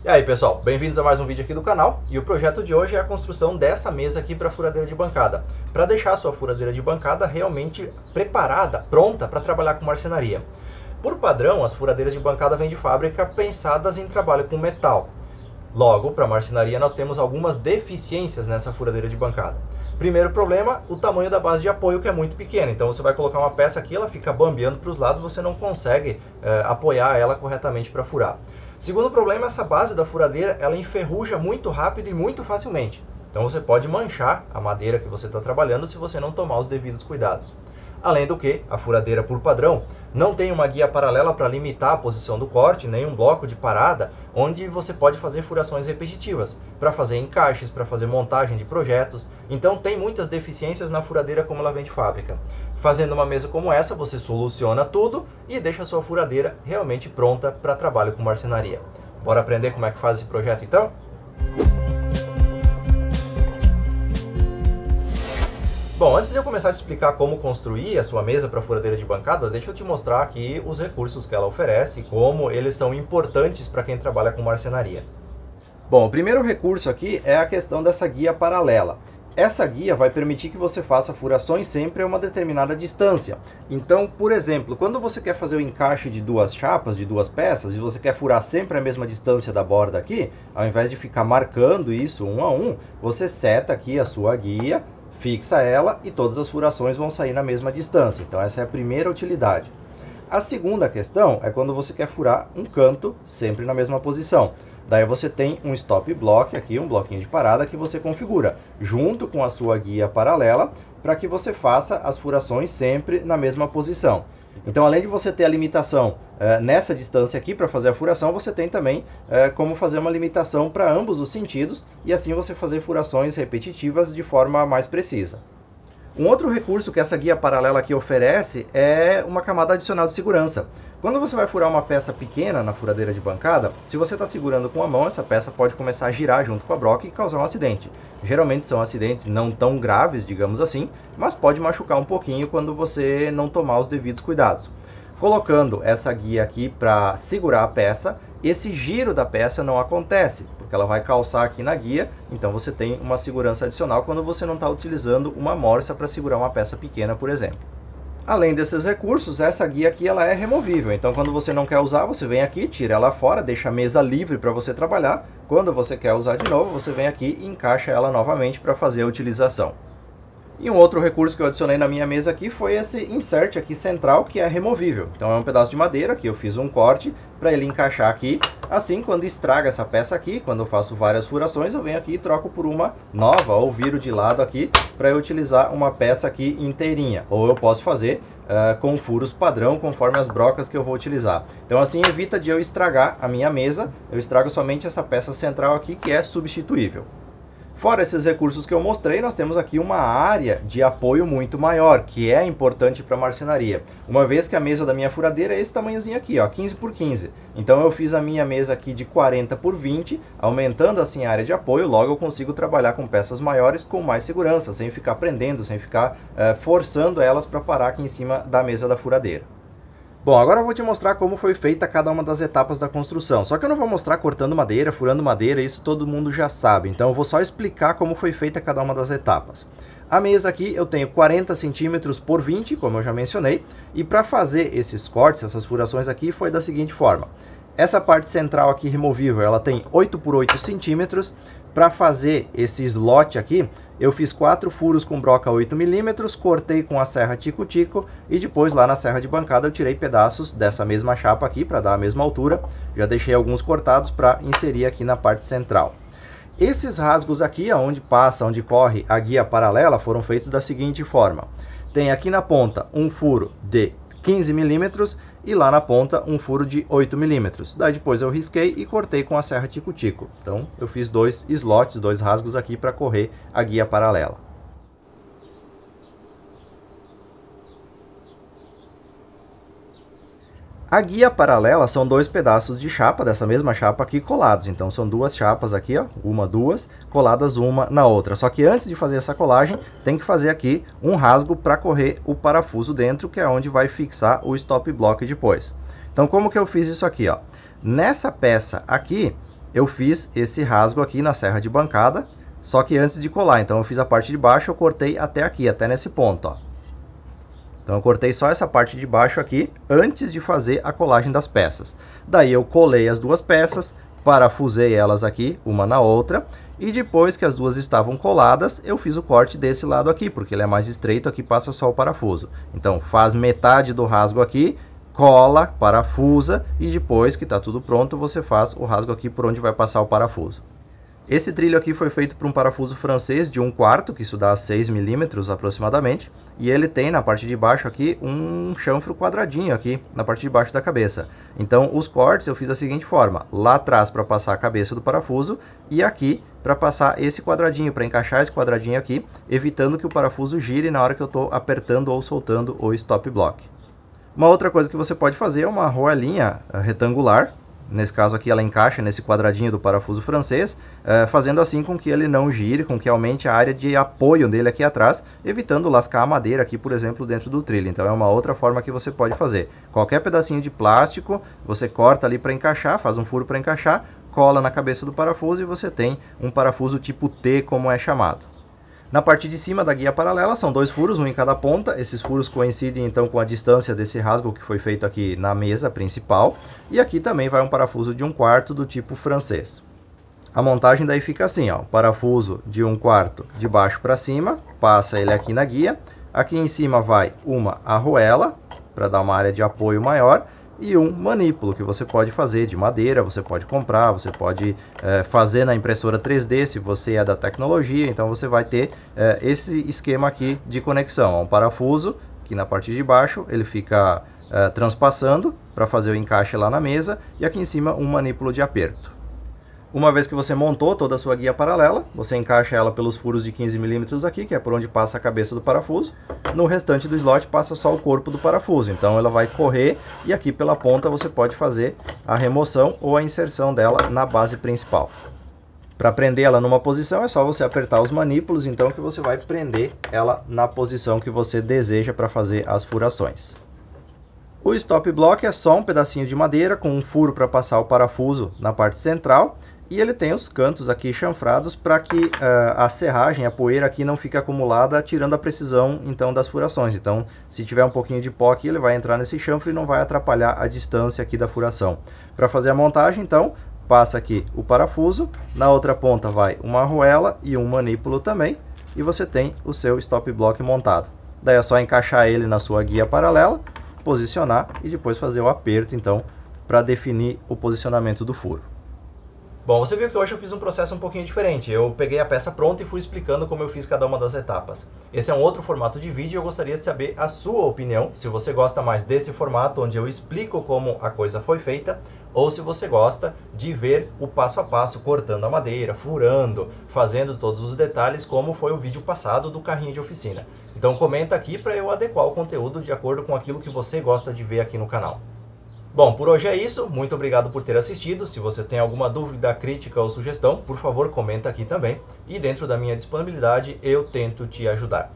E aí pessoal, bem-vindos a mais um vídeo aqui do canal, e o projeto de hoje é a construção dessa mesa aqui para furadeira de bancada, para deixar a sua furadeira de bancada realmente preparada, pronta para trabalhar com marcenaria. Por padrão, as furadeiras de bancada vêm de fábrica pensadas em trabalho com metal. Logo, para marcenaria nós temos algumas deficiências nessa furadeira de bancada. Primeiro problema, o tamanho da base de apoio, que é muito pequena, então você vai colocar uma peça aqui, ela fica bambeando para os lados, você não consegue apoiar ela corretamente para furar. Segundo problema, essa base da furadeira, ela enferruja muito rápido e muito facilmente. Então você pode manchar a madeira que você está trabalhando se você não tomar os devidos cuidados. Além do que, a furadeira por padrão não tem uma guia paralela para limitar a posição do corte, nem um bloco de parada, onde você pode fazer furações repetitivas, para fazer encaixes, para fazer montagem de projetos. Então tem muitas deficiências na furadeira como ela vem de fábrica. Fazendo uma mesa como essa, você soluciona tudo e deixa a sua furadeira realmente pronta para trabalho com marcenaria. Bora aprender como é que faz esse projeto então? Bom, antes de eu começar a te explicar como construir a sua mesa para furadeira de bancada, deixa eu te mostrar aqui os recursos que ela oferece e como eles são importantes para quem trabalha com marcenaria. Bom, o primeiro recurso aqui é a questão dessa guia paralela. Essa guia vai permitir que você faça furações sempre a uma determinada distância. Então, por exemplo, quando você quer fazer o encaixe de duas chapas, de duas peças, e você quer furar sempre a mesma distância da borda aqui, ao invés de ficar marcando isso um a um, você seta aqui a sua guia, fixa ela e todas as furações vão sair na mesma distância. Então essa é a primeira utilidade. A segunda questão é quando você quer furar um canto sempre na mesma posição. Daí você tem um stop block aqui, um bloquinho de parada que você configura junto com a sua guia paralela para que você faça as furações sempre na mesma posição. Então, além de você ter a limitação nessa distância aqui para fazer a furação, você tem também como fazer uma limitação para ambos os sentidos e assim você fazer furações repetitivas de forma mais precisa. Um outro recurso que essa guia paralela aqui oferece é uma camada adicional de segurança. Quando você vai furar uma peça pequena na furadeira de bancada, se você está segurando com a mão, essa peça pode começar a girar junto com a broca e causar um acidente. Geralmente são acidentes não tão graves, digamos assim, mas pode machucar um pouquinho quando você não tomar os devidos cuidados. Colocando essa guia aqui para segurar a peça, esse giro da peça não acontece, porque ela vai calçar aqui na guia, então você tem uma segurança adicional quando você não está utilizando uma morsa para segurar uma peça pequena, por exemplo. Além desses recursos, essa guia aqui ela é removível, então quando você não quer usar, você vem aqui, tira ela fora, deixa a mesa livre para você trabalhar. Quando você quer usar de novo, você vem aqui e encaixa ela novamente para fazer a utilização. E um outro recurso que eu adicionei na minha mesa aqui foi esse insert aqui central, que é removível. Então é um pedaço de madeira que eu fiz um corte para ele encaixar aqui. Assim, quando estraga essa peça aqui, quando eu faço várias furações, eu venho aqui e troco por uma nova, ou viro de lado aqui, para eu utilizar uma peça aqui inteirinha. Ou eu posso fazer com furos padrão, conforme as brocas que eu vou utilizar. Então assim evita de eu estragar a minha mesa, eu estrago somente essa peça central aqui, que é substituível. Fora esses recursos que eu mostrei, nós temos aqui uma área de apoio muito maior, que é importante para marcenaria. Uma vez que a mesa da minha furadeira é esse tamanhozinho aqui, ó, 15 por 15. Então eu fiz a minha mesa aqui de 40 por 20, aumentando assim a área de apoio, logo eu consigo trabalhar com peças maiores com mais segurança, sem ficar prendendo, sem ficar forçando elas para parar aqui em cima da mesa da furadeira. Bom, agora eu vou te mostrar como foi feita cada uma das etapas da construção. Só que eu não vou mostrar cortando madeira, furando madeira, isso todo mundo já sabe. Então eu vou só explicar como foi feita cada uma das etapas. A mesa aqui eu tenho 40 centímetros por 20, como eu já mencionei. E para fazer esses cortes, essas furações aqui, foi da seguinte forma. Essa parte central aqui removível, ela tem 8 por 8 centímetros. Para fazer esse slot aqui, eu fiz 4 furos com broca 8 milímetros, cortei com a serra tico-tico e depois lá na serra de bancada eu tirei pedaços dessa mesma chapa aqui para dar a mesma altura. Já deixei alguns cortados para inserir aqui na parte central. Esses rasgos aqui, onde passa, onde corre a guia paralela, foram feitos da seguinte forma. Tem aqui na ponta um furo de 15 milímetros e lá na ponta um furo de 8 milímetros. Daí depois eu risquei e cortei com a serra tico-tico. Então eu fiz dois slots, dois rasgos aqui para correr a guia paralela. A guia paralela são dois pedaços de chapa, dessa mesma chapa aqui, colados. Então são duas chapas aqui, ó, uma, duas, coladas uma na outra. Só que antes de fazer essa colagem, tem que fazer aqui um rasgo para correr o parafuso dentro, que é onde vai fixar o stop block depois. Então como que eu fiz isso aqui, ó? Nessa peça aqui, eu fiz esse rasgo aqui na serra de bancada, só que antes de colar. Então eu fiz a parte de baixo, eu cortei até aqui, até nesse ponto, ó. Então eu cortei só essa parte de baixo aqui, antes de fazer a colagem das peças. Daí eu colei as duas peças, parafusei elas aqui, uma na outra, e depois que as duas estavam coladas, eu fiz o corte desse lado aqui, porque ele é mais estreito, aqui passa só o parafuso. Então faz metade do rasgo aqui, cola, parafusa, e depois que está tudo pronto, você faz o rasgo aqui por onde vai passar o parafuso. Esse trilho aqui foi feito por um parafuso francês de 1/4, que isso dá 6 milímetros aproximadamente, e ele tem na parte de baixo aqui um chanfro quadradinho aqui na parte de baixo da cabeça. Então os cortes eu fiz da seguinte forma: lá atrás para passar a cabeça do parafuso e aqui para passar esse quadradinho, para encaixar esse quadradinho aqui, evitando que o parafuso gire na hora que eu estou apertando ou soltando o stop block. Uma outra coisa que você pode fazer é uma argoelinha retangular. Nesse caso aqui ela encaixa nesse quadradinho do parafuso francês, fazendo assim com que ele não gire, com que aumente a área de apoio dele aqui atrás, evitando lascar a madeira aqui, por exemplo, dentro do trilho. Então é uma outra forma que você pode fazer. Qualquer pedacinho de plástico, você corta ali para encaixar, faz um furo para encaixar, cola na cabeça do parafuso e você tem um parafuso tipo T, como é chamado. Na parte de cima da guia paralela são 2 furos, um em cada ponta. Esses furos coincidem então com a distância desse rasgo que foi feito aqui na mesa principal. E aqui também vai um parafuso de 1/4 do tipo francês. A montagem daí fica assim, ó, parafuso de 1/4 de baixo para cima, passa ele aqui na guia. Aqui em cima vai uma arruela, para dar uma área de apoio maior, e um manípulo que você pode fazer de madeira, você pode comprar, você pode fazer na impressora 3D se você é da tecnologia. Então você vai ter esse esquema aqui de conexão, um parafuso que na parte de baixo ele fica transpassando para fazer o encaixe lá na mesa, e aqui em cima um manípulo de aperto. Uma vez que você montou toda a sua guia paralela, você encaixa ela pelos furos de 15 milímetros aqui, que é por onde passa a cabeça do parafuso. No restante do slot passa só o corpo do parafuso, então ela vai correr e aqui pela ponta você pode fazer a remoção ou a inserção dela na base principal. Para prender ela numa posição é só você apertar os manípulos, então que você vai prender ela na posição que você deseja para fazer as furações. O stop block é só um pedacinho de madeira com um furo para passar o parafuso na parte central. E ele tem os cantos aqui chanfrados para que a serragem, a poeira aqui não fique acumulada, tirando a precisão então das furações. Então, se tiver um pouquinho de pó aqui, ele vai entrar nesse chanfro e não vai atrapalhar a distância aqui da furação. Para fazer a montagem, então, passa aqui o parafuso, na outra ponta vai uma arruela e um manípulo também, e você tem o seu stop block montado. Daí é só encaixar ele na sua guia paralela, posicionar e depois fazer o aperto, então, para definir o posicionamento do furo. Bom, você viu que hoje eu fiz um processo um pouquinho diferente. Eu peguei a peça pronta e fui explicando como eu fiz cada uma das etapas. Esse é um outro formato de vídeo e eu gostaria de saber a sua opinião, se você gosta mais desse formato onde eu explico como a coisa foi feita, ou se você gosta de ver o passo a passo, cortando a madeira, furando, fazendo todos os detalhes, como foi o vídeo passado do carrinho de oficina. Então comenta aqui para eu adequar o conteúdo de acordo com aquilo que você gosta de ver aqui no canal. Bom, por hoje é isso. Muito obrigado por ter assistido. Se você tem alguma dúvida, crítica ou sugestão, por favor, comenta aqui também. E dentro da minha disponibilidade, eu tento te ajudar.